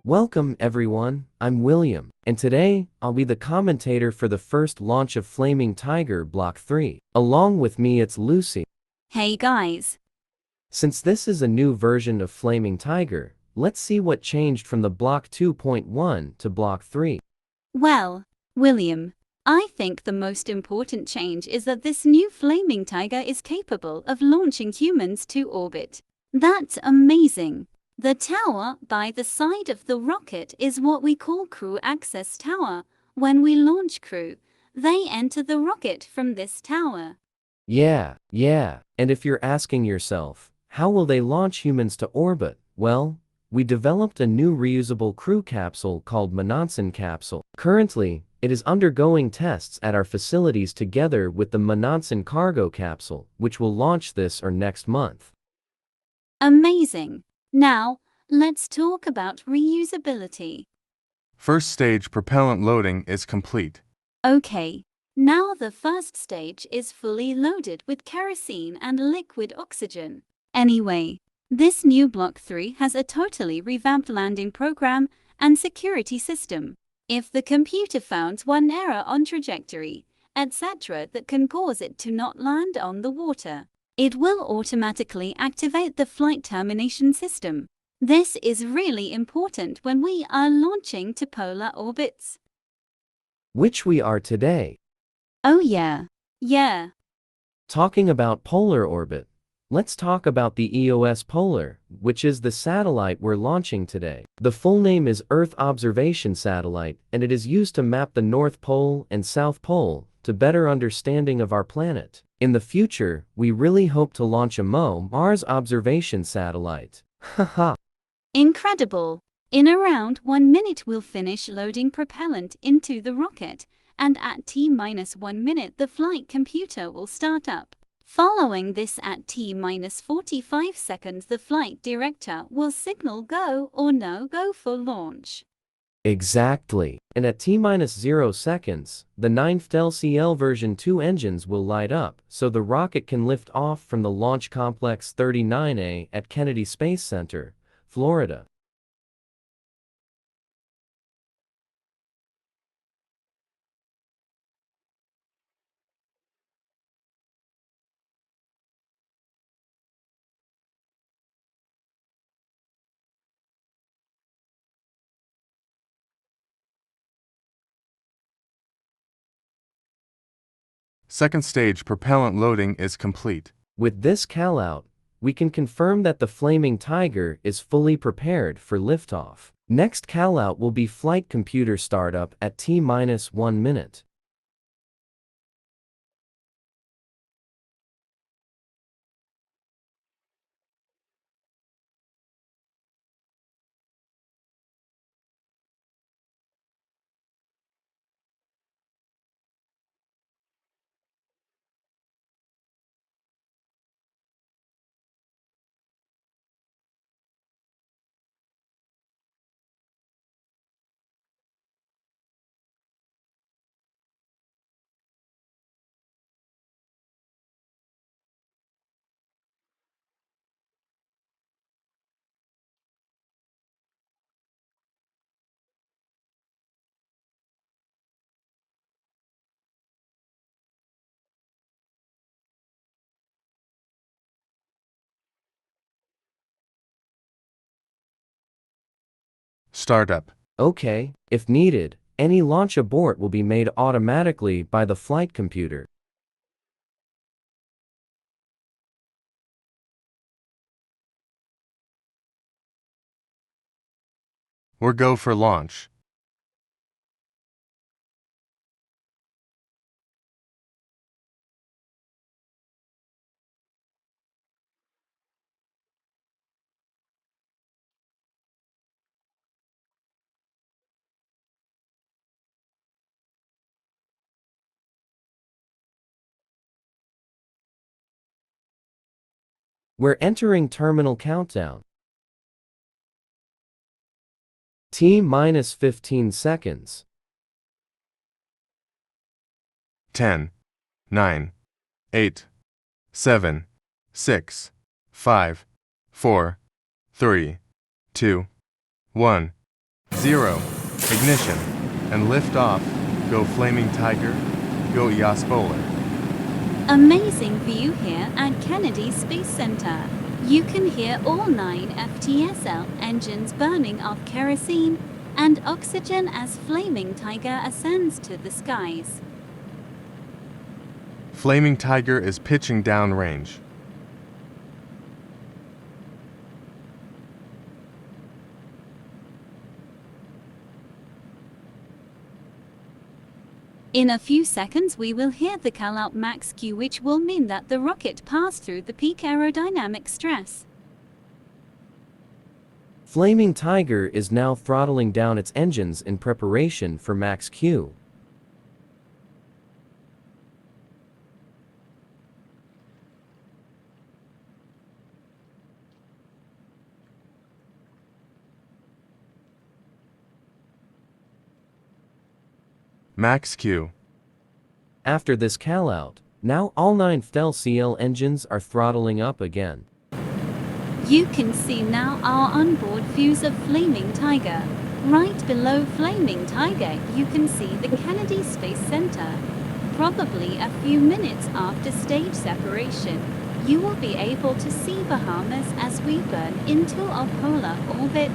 Welcome everyone, I'm William, and today, I'll be the commentator for the first launch of Flaming Tiger Block 3. Along with me it's Lucy. Hey guys. Since this is a new version of Flaming Tiger, let's see what changed from the Block 2.1 to Block 3. Well, William, I think the most important change is that this new Flaming Tiger is capable of launching humans to orbit. That's amazing. The tower by the side of the rocket is what we call Crew Access Tower. When we launch crew, they enter the rocket from this tower. Yeah, and if you're asking yourself, how will they launch humans to orbit? Well, we developed a new reusable crew capsule called Monanson Capsule. Currently, it is undergoing tests at our facilities together with the Monanson Cargo Capsule, which will launch this or next month. Amazing. Now, let's talk about reusability. First stage propellant loading is complete. Okay. Now the first stage is fully loaded with kerosene and liquid oxygen. Anyway, this new Block 3 has a totally revamped landing program and security system. If the computer finds one error on trajectory, etc. that can cause it to not land on the water, it will automatically activate the flight termination system. This is really important when we are launching to polar orbits. Which we are today. Oh yeah. Talking about polar orbit, let's talk about the EOS-Polar, which is the satellite we're launching today. The full name is Earth Observation Satellite, and it is used to map the North Pole and South Pole to better understanding of our planet. In the future, we really hope to launch a Mars Observation Satellite. Haha. Incredible! In around 1 minute we'll finish loading propellant into the rocket, and at T-1 minute the flight computer will start up. Following this at T-45 seconds the flight director will signal go or no go for launch. Exactly. And at T-0 seconds, the 9th LCL version 2 engines will light up, so the rocket can lift off from the Launch Complex 39A at Kennedy Space Center, Florida. Second stage propellant loading is complete. With this callout, we can confirm that the Flaming Tiger is fully prepared for liftoff. Next callout will be flight computer startup at T-1 minute. Startup. Okay, if needed, any launch abort will be made automatically by the flight computer. We're go for launch. We're entering terminal countdown. T-15 seconds. 10, 9, 8, 7, 6, 5, 4, 3, 2, 1. 0. Ignition. And lift off. Go Flaming Tiger. Go EOS-Polar. Amazing view here at Kennedy Space Center. You can hear all 9 FTSL engines burning off kerosene and oxygen as Flaming Tiger ascends to the skies. Flaming Tiger is pitching downrange. In a few seconds we will hear the call out max Q, which will mean that the rocket passed through the peak aerodynamic stress. Flaming Tiger is now throttling down its engines in preparation for max Q. Max Q. After this call-out, now all 9 FTL engines are throttling up again. You can see now our onboard views of Flaming Tiger. Right below Flaming Tiger you can see the Kennedy Space Center. Probably a few minutes after stage separation, you will be able to see Bahamas as we burn into our polar orbit.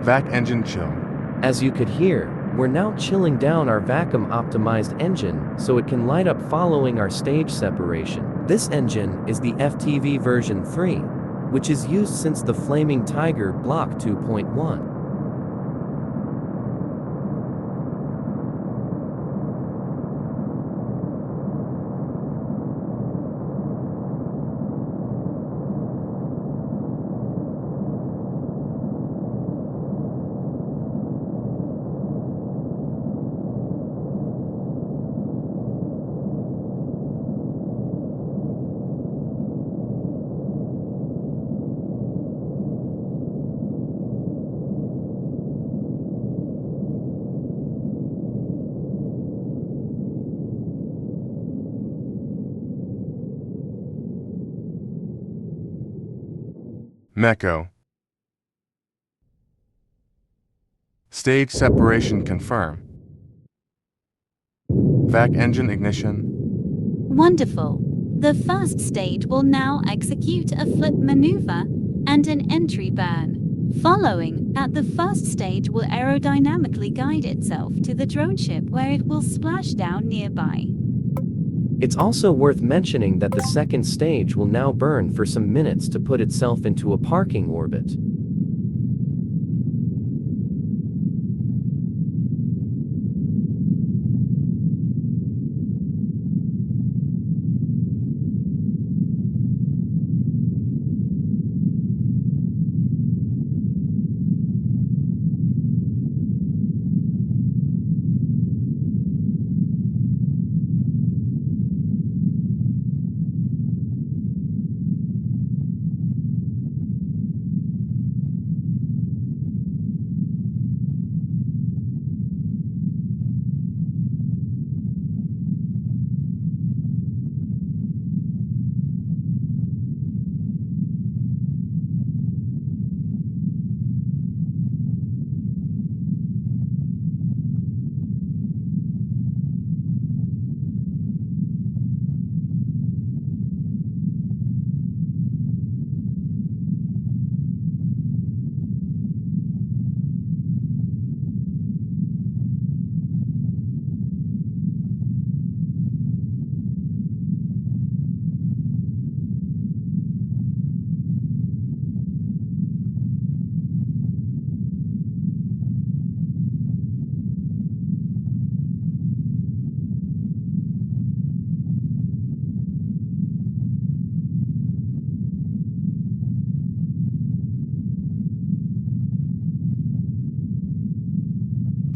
Vac engine chill. As you could hear, we're now chilling down our vacuum-optimized engine so it can light up following our stage separation. This engine is the FTV version 3, which is used since the Flaming Tiger Block 2.1. MECO. Stage separation confirm. Vac engine ignition. Wonderful. The first stage will now execute a flip maneuver and an entry burn. Following that, the first stage will aerodynamically guide itself to the drone ship where it will splash down nearby. It's also worth mentioning that the second stage will now burn for some minutes to put itself into a parking orbit.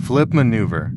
Flip maneuver.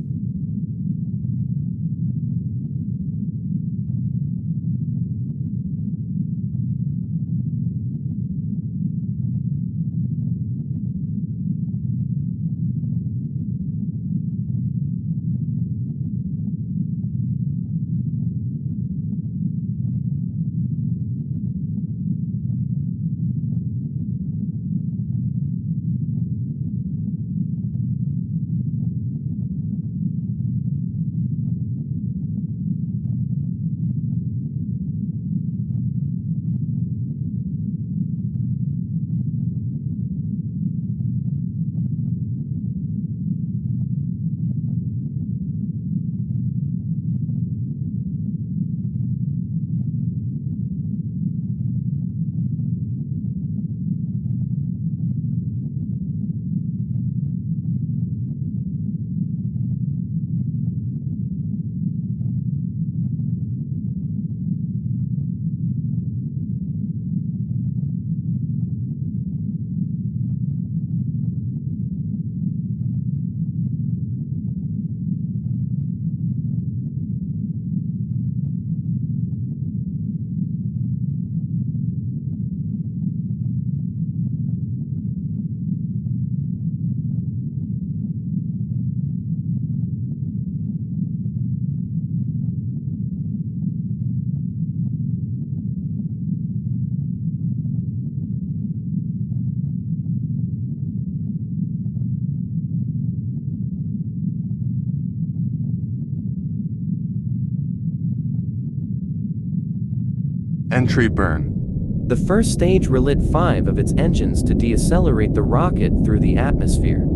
Entry burn. The first stage relit 5 of its engines to decelerate the rocket through the atmosphere.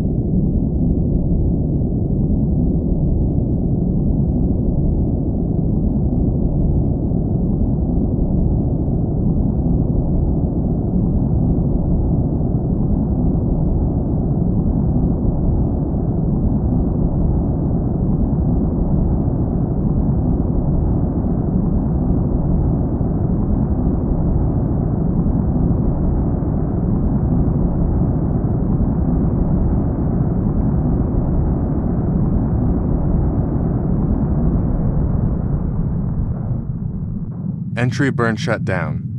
Entry burn shut down.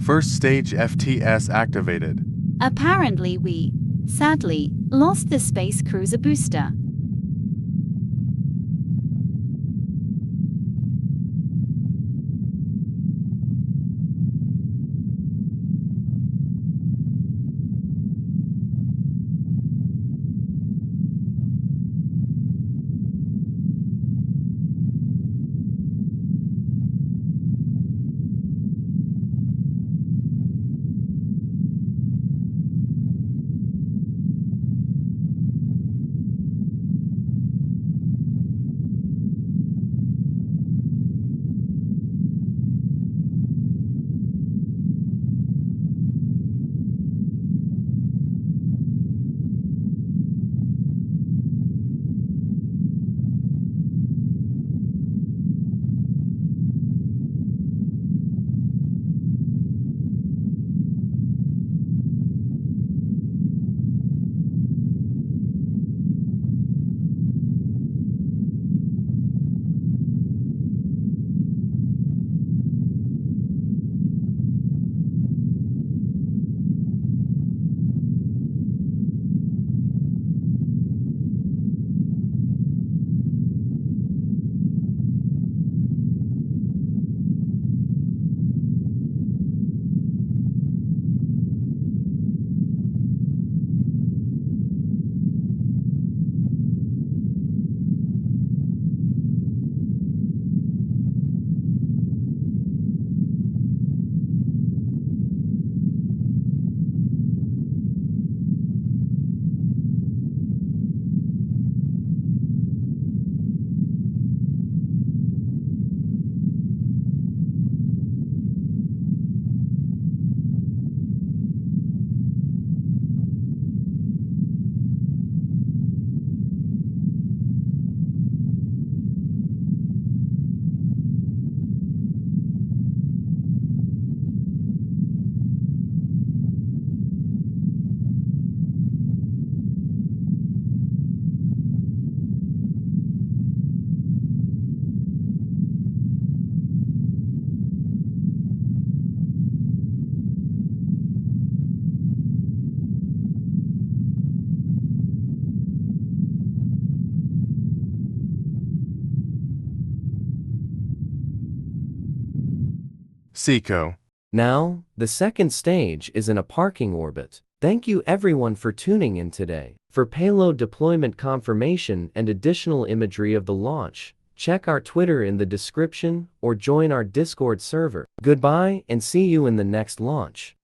First stage FTS activated. Apparently we, sadly, lost the Space Cruiser booster. Seco. Now, the second stage is in a parking orbit. Thank you everyone for tuning in today. For payload deployment confirmation and additional imagery of the launch, check our Twitter in the description or join our Discord server. Goodbye and see you in the next launch.